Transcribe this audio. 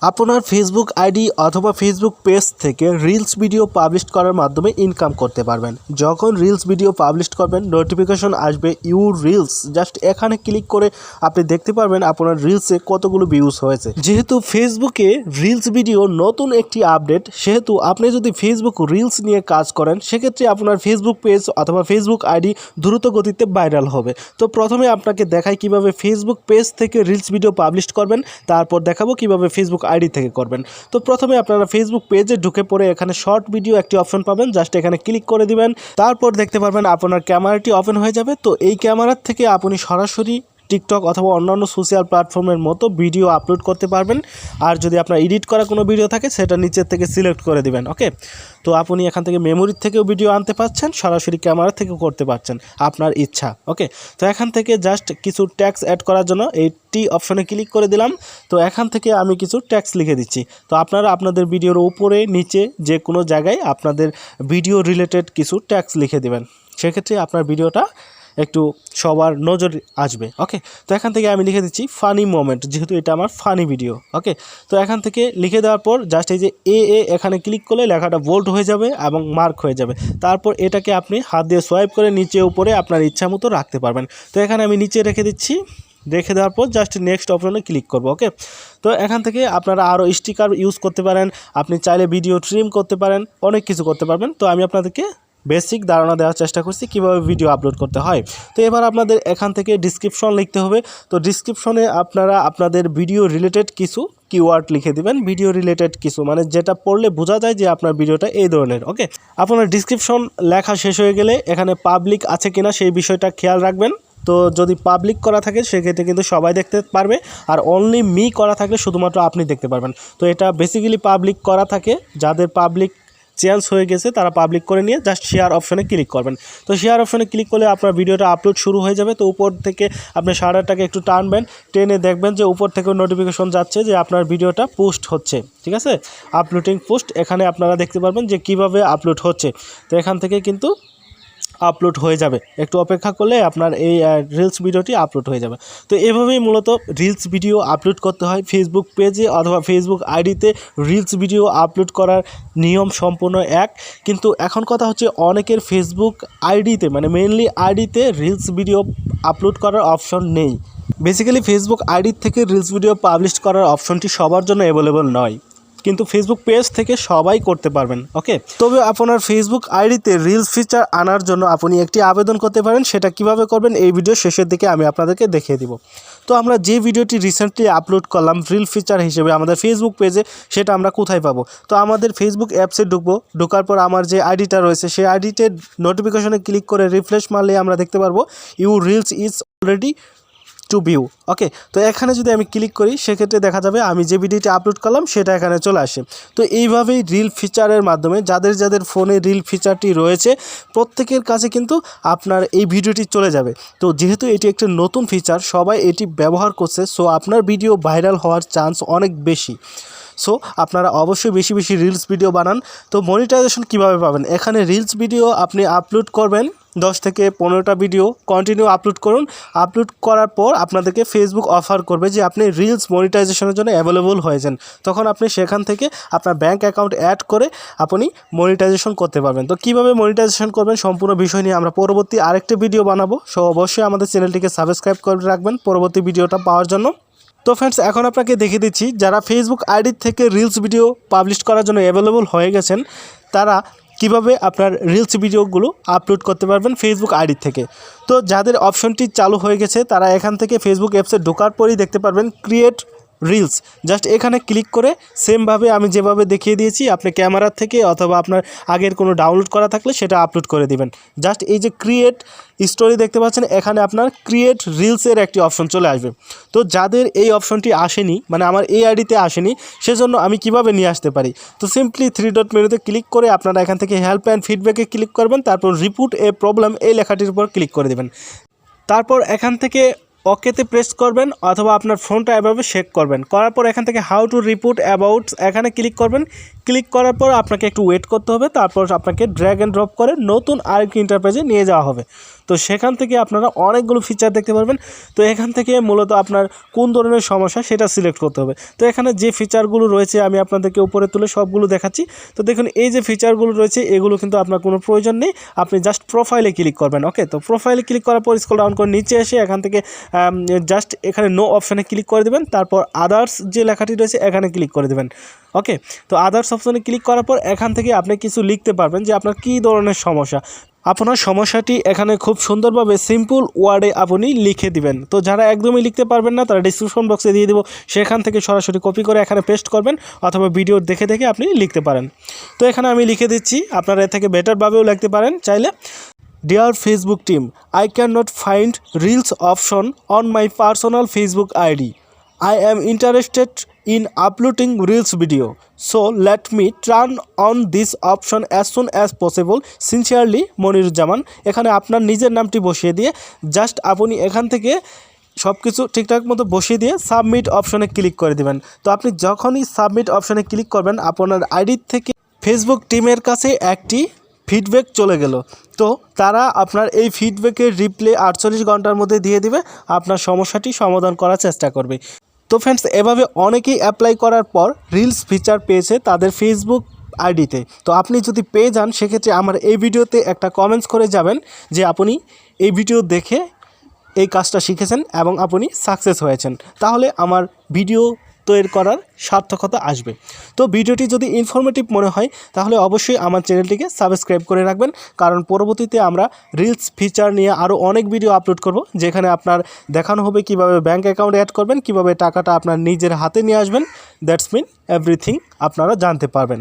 আপনার Facebook ID অথবা Facebook page থেকে রিলস ভিডিও পাবলিশ করার মাধ্যমে ইনকাম করতে পারবেন। যখন রিলস ভিডিও পাবলিশ করবেন নোটিফিকেশন আসবে ইউ রিলস, জাস্ট এখানে ক্লিক করে আপনি দেখতে পারবেন আপনার রিলসে কতগুলো ভিউজ হয়েছে। যেহেতু ফেসবুকে রিলস ভিডিও নতুন একটি আপডেট, সেহেতু আপনি যদি ফেসবুক রিলস নিয়ে কাজ করেন সেক্ষেত্রে আপনার ফেসবুক পেজ অথবা ফেসবুক আইডি দ্রুত গতিতে ভাইরাল হবে। তো প্রথমে আপনাকে দেখাই কিভাবে ফেসবুক পেজ থেকে রিলস ভিডিও পাবলিশ করবেন, তারপর দেখাবো কিভাবে ফেসবুক আইডি থেকে করবেন। তো প্রথমে আপনারা ফেসবুক পেজে ঢুকে পড়ে এখানে শর্ট ভিডিও একটি অপশন পাবেন, জাস্ট এখানে ক্লিক করে দিবেন। তারপর দেখতে পারবেন আপনার ক্যামেরাটি ওপেন হয়ে যাবে। তো এই ক্যামেরার থেকে আপনি সরাসরি টিকটক অথবা অন্যান্য সোশ্যাল প্ল্যাটফর্মের মতো ভিডিও আপলোড করতে পারবেন। আর যদি আপনার এডিট করা কোনো ভিডিও থাকে সেটা নিচের থেকে সিলেক্ট করে দিবেন। ওকে, তো আপনি এখান থেকে মেমোরির থেকেও ভিডিও আনতে পারছেন, সরাসরি ক্যামেরা থেকেও করতে পারছেন, আপনার ইচ্ছা। ওকে, তো এখান থেকে জাস্ট কিছু ট্যাক্স অ্যাড করার জন্য এইটি অপশনে ক্লিক করে দিলাম। তো এখান থেকে আমি কিছু ট্যাক্স লিখে দিচ্ছি। তো আপনারা আপনাদের ভিডিওর উপরে নিচে যে কোনো জায়গায় আপনাদের ভিডিও রিলেটেড কিছু ট্যাক্স লিখে দেবেন, সেক্ষেত্রে আপনার ভিডিওটা একটু সবার নজর আসবে। ওকে, তো এখান থেকে আমি লিখে দিচ্ছি ফানি মোমেন্ট, যেহেতু এটা আমার ফানি ভিডিও। ওকে, তো এখান থেকে লিখে দেওয়ার পর জাস্ট এই যে এখানে ক্লিক করলে লেখাটা বোল্ড হয়ে যাবে এবং মার্ক হয়ে যাবে। তারপর এটাকে আপনি হাত দিয়ে সোয়াইপ করে নিচে উপরে আপনার ইচ্ছা মতো রাখতে পারবেন। তো এখানে আমি নিচে রেখে দিচ্ছি। রেখে দেওয়ার পর জাস্ট নেক্সট অপশনে ক্লিক করব। ওকে, তো এখান থেকে আপনারা আরও স্টিকার ইউজ করতে পারেন, আপনি চাইলে ভিডিও ট্রিম করতে পারেন, অনেক কিছু করতে পারবেন। তো আমি আপনাদেরকে বেসিক ধারণা দেওয়ার চেষ্টা করছি কীভাবে ভিডিও আপলোড করতে হয়। তো এবার আপনাদের এখান থেকে ডিসক্রিপশন লিখতে হবে। তো ডিসক্রিপশনে আপনারা আপনাদের ভিডিও রিলেটেড কিছু কিওয়ার্ড লিখে দিবেন। ভিডিও রিলেটেড কিছু মানে যেটা পড়লে বোঝা যায় যে আপনার ভিডিওটা এই ধরনের। ওকে, আপনার ডিসক্রিপশন লেখা শেষ হয়ে গেলে এখানে পাবলিক আছে কিনা সেই বিষয়টা খেয়াল রাখবেন। তো যদি পাবলিক করা থাকে সেক্ষেত্রে কিন্তু সবাই দেখতে পারবে, আর অনলি মি করা থাকলে শুধুমাত্র আপনি দেখতে পারবেন। তো এটা বেসিক্যালি পাবলিক করা থাকে, যাদের পাবলিক চেঞ্জ হয়ে গেছে তারা পাবলিক করে নিয়ে জাস্ট শেয়ার অপশনে ক্লিক করবেন। তো শেয়ার অপশনে ক্লিক করলে আপনার ভিডিওটা আপলোড শুরু হয়ে যাবে। তো উপর থেকে আপনি শাটারটাকে একটু টানবেন, টেনে দেখবেন যে উপর থেকে নোটিফিকেশন যাচ্ছে যে আপনার ভিডিওটা পোস্ট হচ্ছে। ঠিক আছে, আপলোডিং পোস্ট, এখানে আপনারা দেখতে পারবেন যে কিভাবে আপলোড হচ্ছে। তো এখান থেকে কিন্তু আপলোড হয়ে যাবে, একটু অপেক্ষা করলে আপনার এই রিলস ভিডিওটি আপলোড হয়ে যাবে। তো এভাবেই মূলত রিলস ভিডিও আপলোড করতে হয়। ফেসবুক পেজে অথবা ফেসবুক আইডিতে রিলস ভিডিও আপলোড করার নিয়ম সম্পূর্ণ এক, কিন্তু এখন কথা হচ্ছে অনেকের ফেসবুক আইডিতে মানে মেইনলি আইডিতে রিলস ভিডিও আপলোড করার অপশন নেই। বেসিক্যালি ফেসবুক আইডি থেকে রিলস ভিডিও পাবলিশ করার অপশনটি সবার জন্য অ্যাভেলেবল নয়, কিন্তু ফেসবুক পেজ থেকে সবাই করতে পারবেন। ওকে, তবে আপনার ফেসবুক আইডিতে রিলস ফিচার আনার জন্য আপনি একটি আবেদন করতে পারেন। সেটা কিভাবে করবেন এই ভিডিও শেষের দিকে আমি আপনাদেরকে দেখিয়ে দিব। তো আমরা যে ভিডিওটি রিসেন্টলি আপলোড করলাম রিল ফিচার হিসেবে আমাদের ফেসবুক পেজে, সেটা আমরা কোথায় পাবো? তো আমাদের ফেসবুক অ্যাপসে ঢুকবো, ঢোকার পর আমার যে আইডিটা রয়েছে সেই আইডিতে নোটিফিকেশনে ক্লিক করে রিফ্রেশ মারলে আমরা দেখতে পারবো you reels is already two view. Okay, তো এখানে যদি আমি ক্লিক করি সেক্ষেত্রে দেখা যাবে আমি যে ভিডিওটি আপলোড করলাম সেটা এখানে চলে আসে। তো এইভাবেই রিল ফিচারের মাধ্যমে যাদের যাদের ফোনে রিল ফিচারটি রয়েছে প্রত্যেকের কাছে কিন্তু আপনার এই ভিডিওটি চলে যাবে। তো যেহেতু এটি একটা নতুন ফিচার, সবাই এটি ব্যবহার করছে, সো আপনার ভিডিও ভাইরাল হওয়ার চান্স অনেক বেশি। সো আপনারা অবশ্যই বেশি বেশি রিলস ভিডিও বানান। তো মনিটাইজেশন কিভাবে পাবেন? এখানে রিলস ভিডিও আপনি আপলোড করবেন 10 থেকে 15টা ভিডিও কন্টিনিউ আপলোড করুন। আপলোড করার পর আপনাদেরকে ফেসবুক অফার করবে যে আপনি রিলস মনিটাইজেশনের জন্য অ্যাভেলেবল হয়েছেন। তখন আপনি সেখান থেকে আপনার ব্যাঙ্ক অ্যাকাউন্ট অ্যাড করে আপনি মনিটাইজেশন করতে পারবেন। তো কীভাবে মনিটাইজেশন করবেন সম্পূর্ণ বিষয় নিয়ে আমরা পরবর্তী আরেকটি ভিডিও বানাবো। সো অবশ্যই আমাদের চ্যানেলটিকে সাবস্ক্রাইব করে রাখবেন পরবর্তী ভিডিওটা পাওয়ার জন্য। তো ফ্রেন্ডস, এখন আপনাকে দেখিয়ে দিচ্ছি যারা ফেসবুক আইডি থেকে রিলস ভিডিও পাবলিশ করার জন্য অ্যাভেলেবল হয়ে গেছেন তারা কিভাবে আপনার রিলস ভিডিওগুলো আপলোড করতে পারবেন ফেসবুক আইডি থেকে। তো যাদের অপশনটি চালু হয়ে গেছে তারা এখান থেকে ফেসবুক অ্যাপসে ঢোকার পরেই দেখতে পারবেন ক্রিয়েট রিলস, জাস্ট এখানে ক্লিক করে সেমভাবে আমি যেভাবে দেখিয়ে দিয়েছি আপনি ক্যামেরা থেকে অথবা আপনার আগের কোনো ডাউনলোড করা থাকলে সেটা আপলোড করে দিবেন। জাস্ট এই যে ক্রিয়েট স্টোরি দেখতে পাচ্ছেন, এখানে আপনার ক্রিয়েট রিলসের একটি অপশন চলে আসবে। তো যাদের এই অপশনটি আসেনি মানে আমার এই আইডিতে আসেনি, সেজন্য আমি কিভাবে নিয়ে আসতে পারি? তো সিম্পলি 3 ডট মেনুতে ক্লিক করে আপনারা এখান থেকে হেল্প অ্যান্ড ফিডব্যাকে ক্লিক করবেন, তারপর রিপোর্ট এ প্রবলেম এই লেখাটির উপর ক্লিক করে দেবেন। তারপর এখান থেকে ওকেতে প্রেস করবেন অথবা আপনার ফোনটা এভাবে শেক করবেন, করার পর এখান থেকে হাউ টু রিপোর্ট অ্যাবাউট এখানে ক্লিক করবেন। ক্লিক করার পর আপনাকে একটু ওয়েট করতে হবে, তারপর আপনাকে ড্র্যাগ অ্যান্ড ড্রপ করে নতুন আরেকটি ইন্টারপ্রাইজে নিয়ে যাওয়া হবে। তো সেখান থেকে আপনারা অনেকগুলো ফিচার দেখতে পারবেন। তো এখান থেকে মূলত আপনার কোন ধরনের সমস্যা সেটা সিলেক্ট করতে হবে। তো এখানে যে ফিচারগুলো রয়েছে আমি আপনাদেরকে উপরে তুলে সবগুলো দেখাচ্ছি। তো দেখুন এই যে ফিচারগুলো রয়েছে এগুলো কিন্তু আপনার কোনো প্রয়োজন নেই, আপনি জাস্ট প্রোফাইলে ক্লিক করবেন। ওকে, তো প্রোফাইলে ক্লিক করার পর স্ক্রল ডাউন করে নিচে এসে এখান থেকে জাস্ট এখানে নো অপশানে ক্লিক করে দেবেন, তারপর আদার্স যে লেখাটি রয়েছে এখানে ক্লিক করে দেবেন। ওকে, তো আদার্স অপশানে ক্লিক করার পর এখান থেকে আপনি কিছু লিখতে পারবেন যে আপনার কী ধরনের সমস্যা। আপনার সমস্যাটি এখানে খুব সুন্দরভাবে সিম্পল ওয়ার্ডে আপনি লিখে দিবেন। তো যারা একদমই লিখতে পারবেন না তারা ডিসক্রিপশন বক্সে দিয়ে দেবো, সেখান থেকে সরাসরি কপি করে এখানে পেস্ট করবেন অথবা ভিডিও দেখে দেখে আপনি লিখতে পারেন। তো এখানে আমি লিখে দিচ্ছি, আপনারা এর থেকে বেটারভাবেও লিখতে পারেন চাইলে। Dear Facebook team, I cannot find Reels option on my personal Facebook ID. I am interested in uploading Reels video. So let me turn on this option as soon as possible. Sincerely, Moniruzzaman. এখানে আপনার নিজের নামটি বসিয়ে দিয়ে just আপনি এখান থেকে সব কিছু ঠিকঠাক মতো বসিয়ে দিয়ে সাবমিট অপশনে ক্লিক করে দেবেন। তো আপনি যখনই সাবমিট অপশনে ক্লিক করবেন আপনার আইডি থেকে ফেসবুক টিমের কাছে একটি ফিডব্যাক চলে গেল। তো তারা আপনার এই ফিডব্যাকের রিপ্লে 48 ঘন্টার মধ্যে দিয়ে দিবে, আপনার সমস্যাটি সমাধান করার চেষ্টা করবে। তো ফ্রেন্ডস, এভাবে অনেকেই অ্যাপ্লাই করার পর রিলস ফিচার পেয়েছে তাদের ফেসবুক আইডিতে। তো আপনি যদি পেয়ে যান সেক্ষেত্রে আমার এই ভিডিওতে একটা কমেন্টস করে যাবেন যে আপনি এই ভিডিও দেখে এই কাজটা শিখেছেন এবং আপনি সাকসেস হয়েছেন, তাহলে আমার ভিডিও তৈরি করার সার্থকতা আসবে। তো ভিডিওটি যদি ইনফরমেটিভ মনে হয় তাহলে অবশ্যই আমার চ্যানেলটিকে সাবস্ক্রাইব করে রাখবেন, কারণ পরবর্তীতে আমরা রিলস ফিচার নিয়ে আরও অনেক ভিডিও আপলোড করব, যেখানে আপনার দেখানো হবে কিভাবে ব্যাঙ্ক অ্যাকাউন্ট অ্যাড করবেন, কিভাবে টাকাটা আপনার নিজের হাতে নিয়ে আসবেন। দ্যাটস মিন এভরিথিং আপনারা জানতে পারবেন।